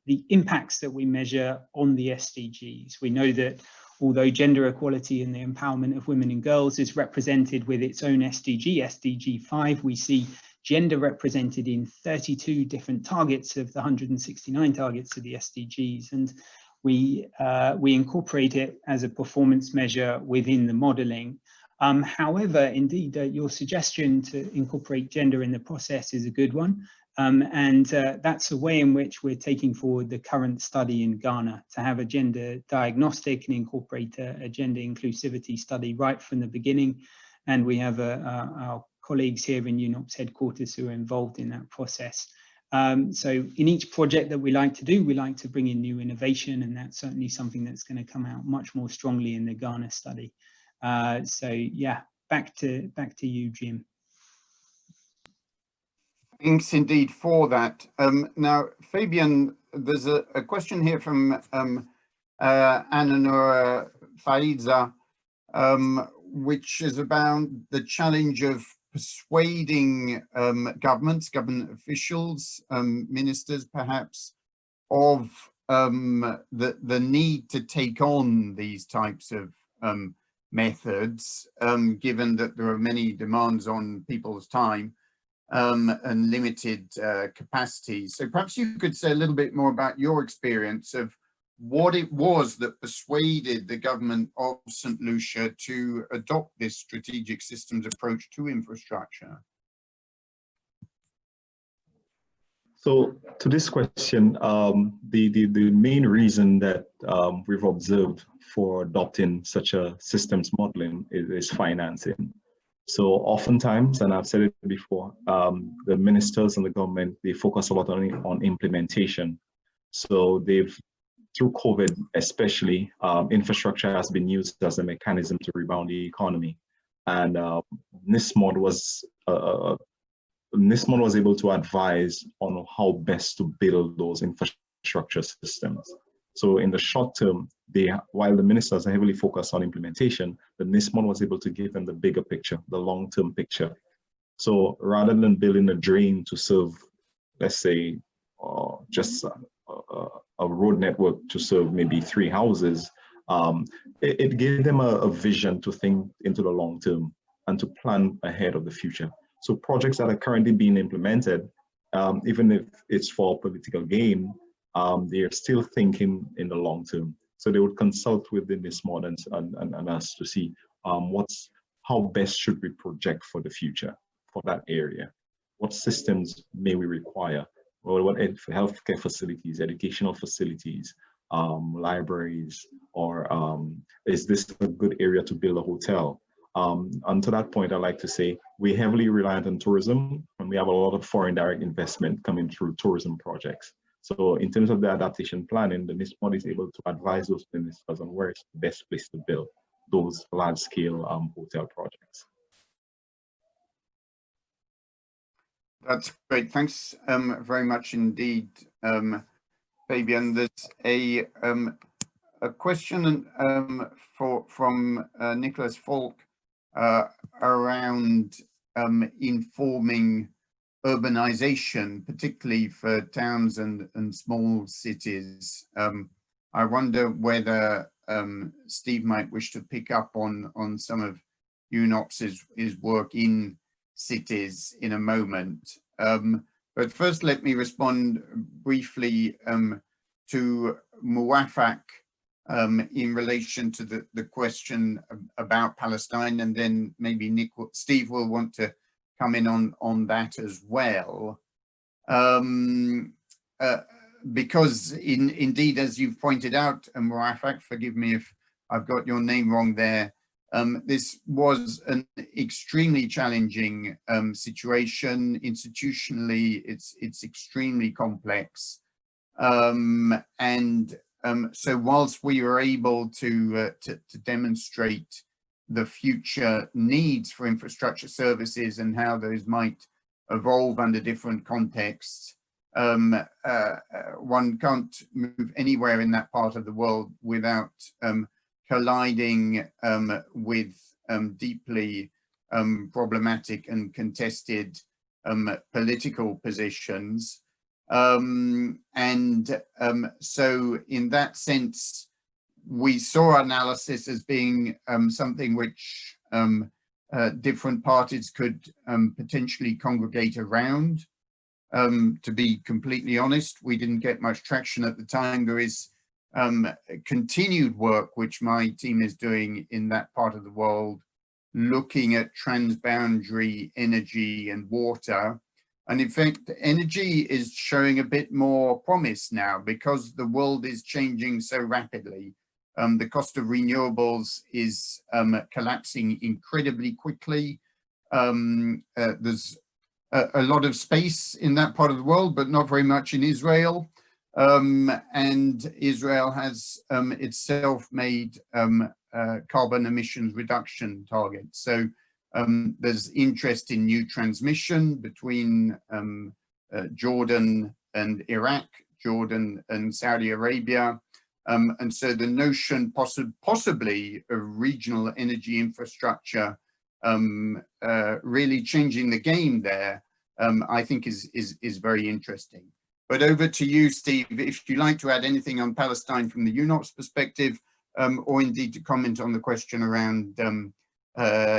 Speaker 2: the impacts that we measure on the SDGs. We know that although gender equality and the empowerment of women and girls is represented with its own SDG, SDG 5, we see gender represented in 32 different targets of the 169 targets of the SDGs, and we incorporate it as a performance measure within the modelling. However, indeed, your suggestion to incorporate gender in the process is a good one, and that's a way in which we're taking forward the current study in Ghana, to have a gender diagnostic and incorporate a gender inclusivity study right from the beginning. And we have our colleagues here in UNOPS headquarters who are involved in that process. So in each project that we like to do, we like to bring in new innovation, and that's certainly something that's going to come out much more strongly in the Ghana study. So yeah, back to you, Jim.
Speaker 1: Thanks indeed for that. Now, Fabian, there's a question here from Ananora Faiza, which is about the challenge of persuading government officials, ministers perhaps, of the need to take on these types of methods, given that there are many demands on people's time and limited capacity. So perhaps you could say a little bit more about your experience of what it was that persuaded the government of St. Lucia to adopt this strategic systems approach to infrastructure.
Speaker 3: So to this question, the main reason that we've observed for adopting such a systems modeling is financing. So oftentimes, and I've said it before, the ministers and the government, they focus a lot on implementation. So through COVID especially, infrastructure has been used as a mechanism to rebound the economy. And NISMOD was able to advise on how best to build those infrastructure systems. So in the short term, while the ministers are heavily focused on implementation, the NISMOD was able to give them the bigger picture, the long-term picture. So rather than building a drain to serve, let's say, just a road network to serve maybe 3 houses, it gave them a vision to think into the long term and to plan ahead of the future. So projects that are currently being implemented, even if it's for political gain, they are still thinking in the long term. So they would consult with the NISMOD and us to see how best should we project for the future for that area. What systems may we require? Or what healthcare facilities, educational facilities, libraries, or is this a good area to build a hotel? And to that point, I'd like to say we're heavily reliant on tourism, and we have a lot of foreign direct investment coming through tourism projects. So in terms of the adaptation planning, the NISMOD is able to advise those ministers on where is the best place to build those large-scale hotel projects.
Speaker 1: That's great. Thanks very much indeed, Fabian. There's a question from Nicholas Falk around informing urbanization, particularly for towns and small cities. I wonder whether Steve might wish to pick up on some of UNOPS's work in cities in a moment. But first, let me respond briefly to Muafak in relation to the question about Palestine, and then maybe Steve will want to come in on that as well. Because indeed, as you've pointed out, Muafak, forgive me if I've got your name wrong there, this was an extremely challenging situation. Institutionally, it's extremely complex. So whilst we were able to demonstrate the future needs for infrastructure services and how those might evolve under different contexts, one can't move anywhere in that part of the world without colliding with deeply problematic and contested political positions. So in that sense, we saw analysis as being something which different parties could potentially congregate around. To be completely honest, we didn't get much traction at the time. There is continued work which my team is doing in that part of the world, looking at transboundary energy and water. And in fact, energy is showing a bit more promise now because the world is changing so rapidly. The cost of renewables is collapsing incredibly quickly. There's a lot of space in that part of the world, but not very much in Israel. And Israel has itself made carbon emissions reduction targets. So there's interest in new transmission between Jordan and Iraq, Jordan and Saudi Arabia. And so the notion possibly of regional energy infrastructure really changing the game there, I think is very interesting. But over to you, Steve, if you'd like to add anything on Palestine from the UNOPS perspective, or indeed to comment on the question around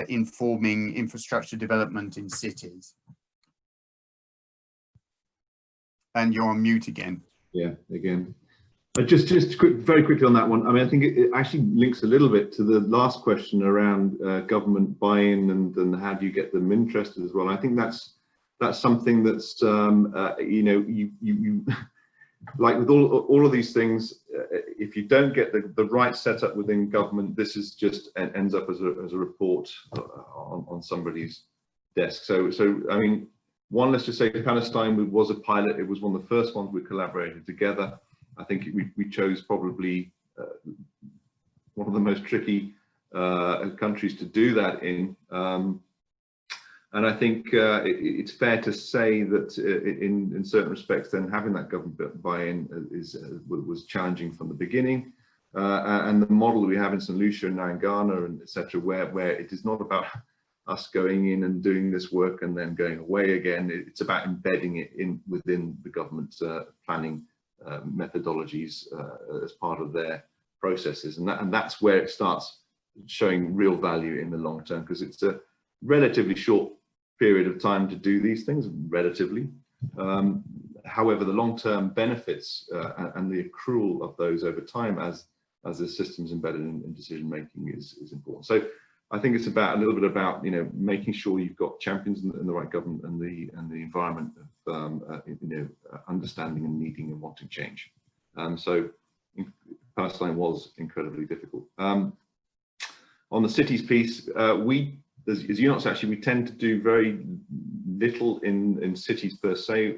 Speaker 1: informing infrastructure development in cities. And you're on mute again.
Speaker 4: Yeah, again. Just very quickly on that one. I mean, I think it actually links a little bit to the last question around government buy-in and how do you get them interested as well. I think that's something that's you know, you like with all of these things, if you don't get the right setup within government, this is just ends up as a report on somebody's desk. So I mean, let's just say Palestine was a pilot. It was one of the first ones we collaborated together. I think we chose probably one of the most tricky countries to do that in. And I think it's fair to say that in certain respects, then having that government buy-in was challenging from the beginning. And the model we have in St. Lucia and now in Ghana and etc., where it is not about us going in and doing this work and then going away again. It's about embedding it within the government's planning methodologies as part of their processes, and that's where it starts showing real value in the long term, because it's a relatively short period of time to do these things, relatively. However, the long-term benefits and the accrual of those over time as the system's embedded in decision making is important. So I think it's about a little bit about, you know, making sure you've got champions in the right government and the environment of you know, understanding and needing and wanting change. So Palestine was incredibly difficult. On the cities piece, as UNOPS actually, we tend to do very little in cities per se.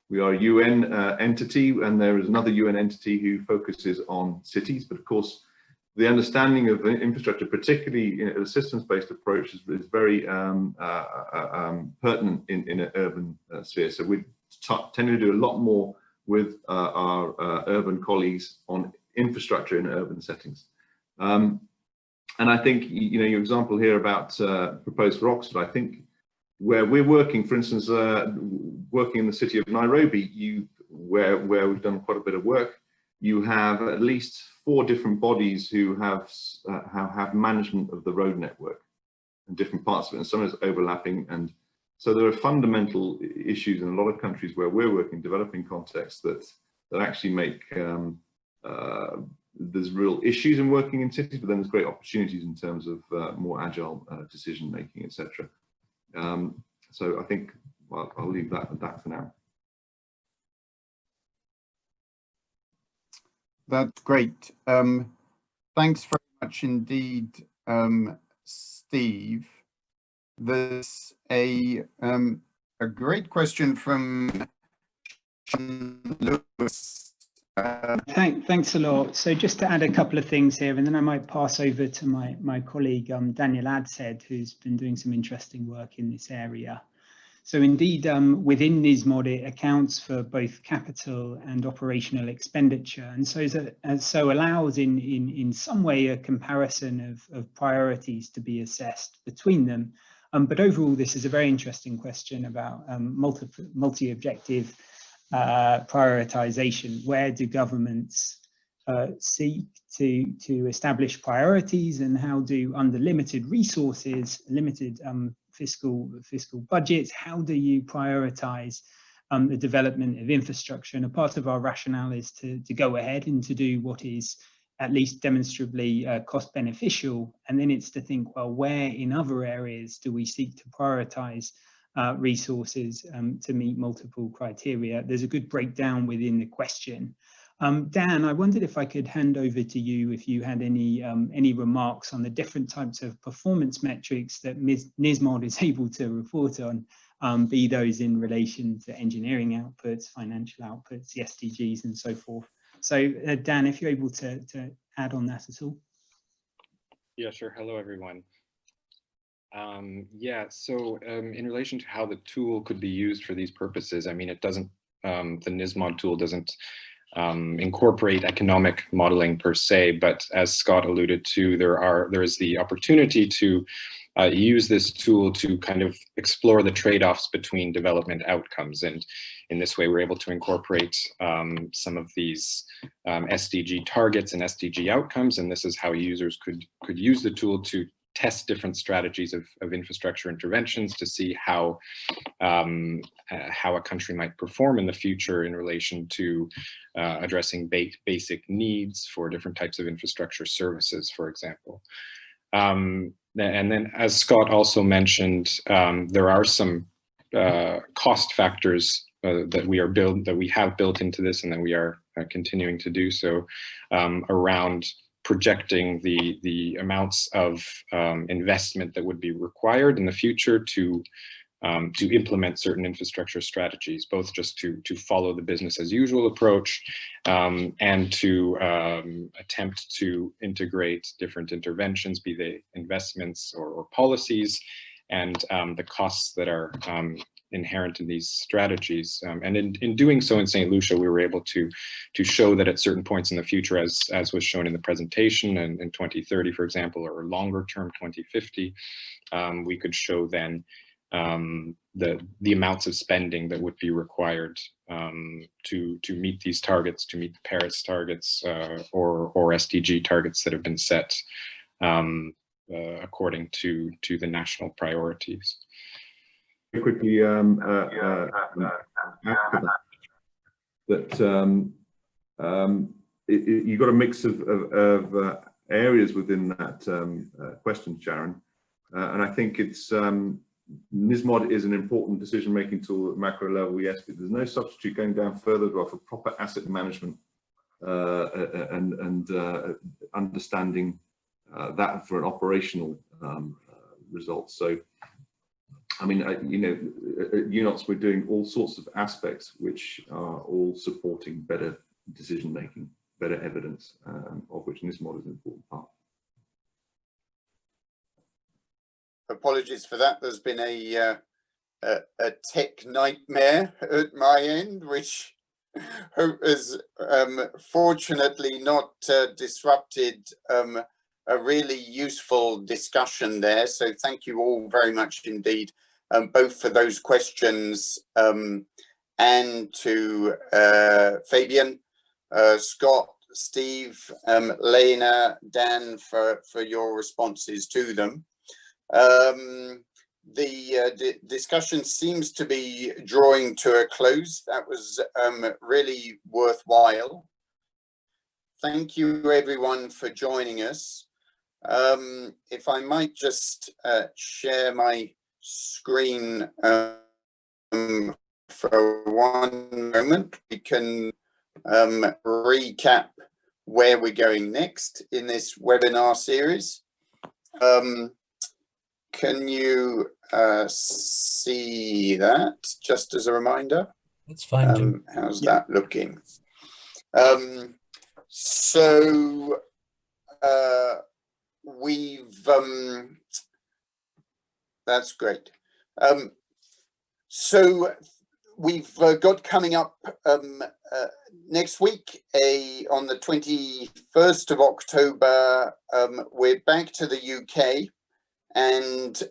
Speaker 4: We are a UN entity, and there is another UN entity who focuses on cities. But of course, the understanding of infrastructure, particularly a systems-based approach, is very pertinent in an urban sphere. So we tend to do a lot more with our urban colleagues on infrastructure in urban settings. And I think, you know, your example here about proposed for Oxford, I think where we're working, for instance, working in the city of Nairobi, where we've done quite a bit of work, you have at least 4 different bodies who have management of the road network and different parts of it, and some is overlapping. And so there are fundamental issues in a lot of countries where we're working, developing contexts that actually make there's real issues in working in cities, but then there's great opportunities in terms of more agile decision making, etc. So I think I'll leave that at that for now.
Speaker 1: That's great. Thanks very much indeed, Steve. There's a great question from Lewis.
Speaker 2: Thanks a lot. So just to add a couple of things here, and then I might pass over to my colleague Daniel Adshead, who's been doing some interesting work in this area. So indeed, within NISMOD, it accounts for both capital and operational expenditure, and so allows in some way a comparison of priorities to be assessed between them. But overall, this is a very interesting question about multi-objective prioritization. Where do governments seek to establish priorities, and how do, under limited resources, limited fiscal budgets, how do you prioritize the development of infrastructure? And a part of our rationale is to go ahead and to do what is at least demonstrably cost beneficial, and then it's to think, well, where in other areas do we seek to prioritize resources to meet multiple criteria? There's a good breakdown within the question. Dan, I wondered if I could hand over to you if you had any remarks on the different types of performance metrics that NISMOD is able to report on, be those in relation to engineering outputs, financial outputs, the SDGs, and so forth. So Dan, if you're able to add on that at all.
Speaker 6: Yeah, sure. Hello, everyone. Yeah, so in relation to how the tool could be used for these purposes, I mean, it doesn't, the NISMOD tool doesn't incorporate economic modeling per se, but as Scott alluded to, there is the opportunity to use this tool to kind of explore the trade-offs between development outcomes. And in this way, we're able to incorporate some of these SDG targets and SDG outcomes. And this is how users could use the tool to test different strategies of infrastructure interventions to see how a country might perform in the future in relation to addressing basic needs for different types of infrastructure services, for example. And then, as Scott also mentioned, there are some cost factors that we have built into this, and that we are continuing to do so, around projecting the amounts of investment that would be required in the future to implement certain infrastructure strategies, both just to follow the business as usual approach, and to attempt to integrate different interventions, be they investments or policies, and the costs that are inherent in these strategies. And in doing so in St. Lucia, we were able to show that at certain points in the future, as was shown in the presentation, and in 2030, for example, or longer term 2050, we could show then the amounts of spending that would be required to meet these targets, to meet the Paris targets or SDG targets that have been set according to the national priorities.
Speaker 4: Quickly, you've got a mix of areas within that question, Sharon, and I think it's NISMOD is an important decision-making tool at macro level, yes, but there's no substitute going down further as well for proper asset management and understanding that for an operational result. So, I mean, you know, at UNOPS, we're doing all sorts of aspects which are all supporting better decision-making, better evidence, of which NISMOD is an important part.
Speaker 7: Apologies for that. There's been a tech nightmare at my end, which has fortunately not disrupted a really useful discussion there. So thank you all very much indeed, both for those questions and to Fabian, Scott, Steve, Lena, Dan for your responses to them. The discussion seems to be drawing to a close. That was really worthwhile. Thank you everyone for joining us. If I might just share my screen for one moment, we can recap where we're going next in this webinar series. Can you see that, just as a reminder?
Speaker 8: That's fine, Jim.
Speaker 7: How's that looking? So that's great. So we've got coming up next week, on the 21st of October, we're back to the UK, and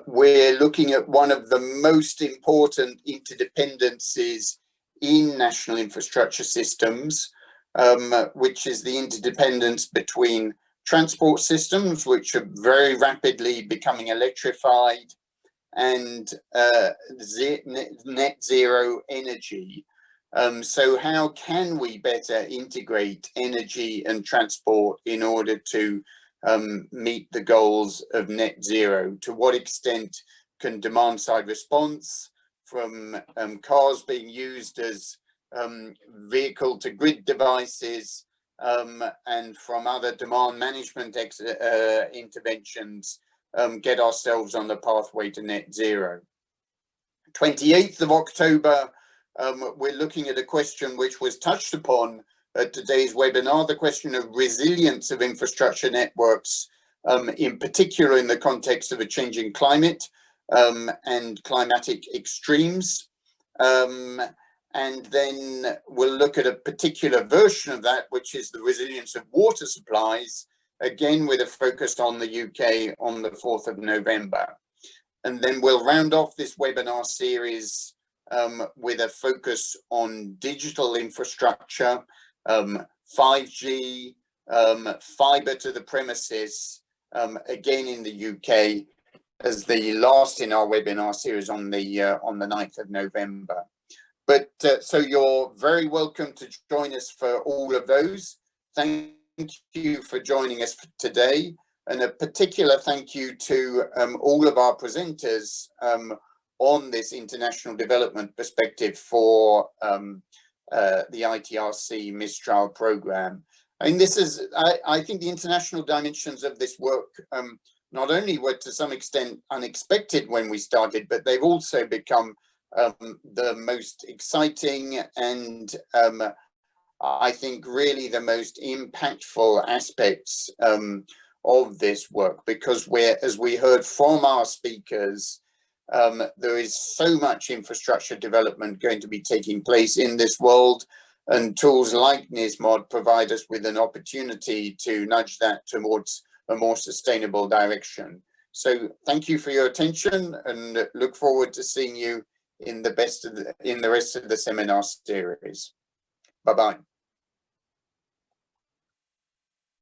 Speaker 7: we're looking at one of the most important interdependencies in national infrastructure systems, which is the interdependence between transport systems, which are very rapidly becoming electrified, and net zero energy. So how can we better integrate energy and transport in order to meet the goals of net zero? To what extent can demand side response from cars being used as vehicle to grid devices and from other demand management interventions get ourselves on the pathway to net zero? 28th of October, we're looking at a question which was touched upon at today's webinar, the question of resilience of infrastructure networks, in particular in the context of a changing climate and climatic extremes. And then we'll look at a particular version of that, which is the resilience of water supplies, again with a focus on the UK on the 4th of November. And then we'll round off this webinar series with a focus on digital infrastructure, 5G, fibre to the premises, again in the UK, as the last in our webinar series on the 9th of November. But so you're very welcome to join us for all of those. Thank you for joining us today, and a particular thank you to all of our presenters on this international development perspective for the ITRC Mistral program. I mean, this is, I think the international dimensions of this work not only were to some extent unexpected when we started, but they've also become the most exciting and I think really the most impactful aspects of this work, because as we heard from our speakers, there is so much infrastructure development going to be taking place in this world, and tools like NISMOD provide us with an opportunity to nudge that towards a more sustainable direction. So thank you for your attention, and look forward to seeing you in the rest of the seminar series. Bye-bye.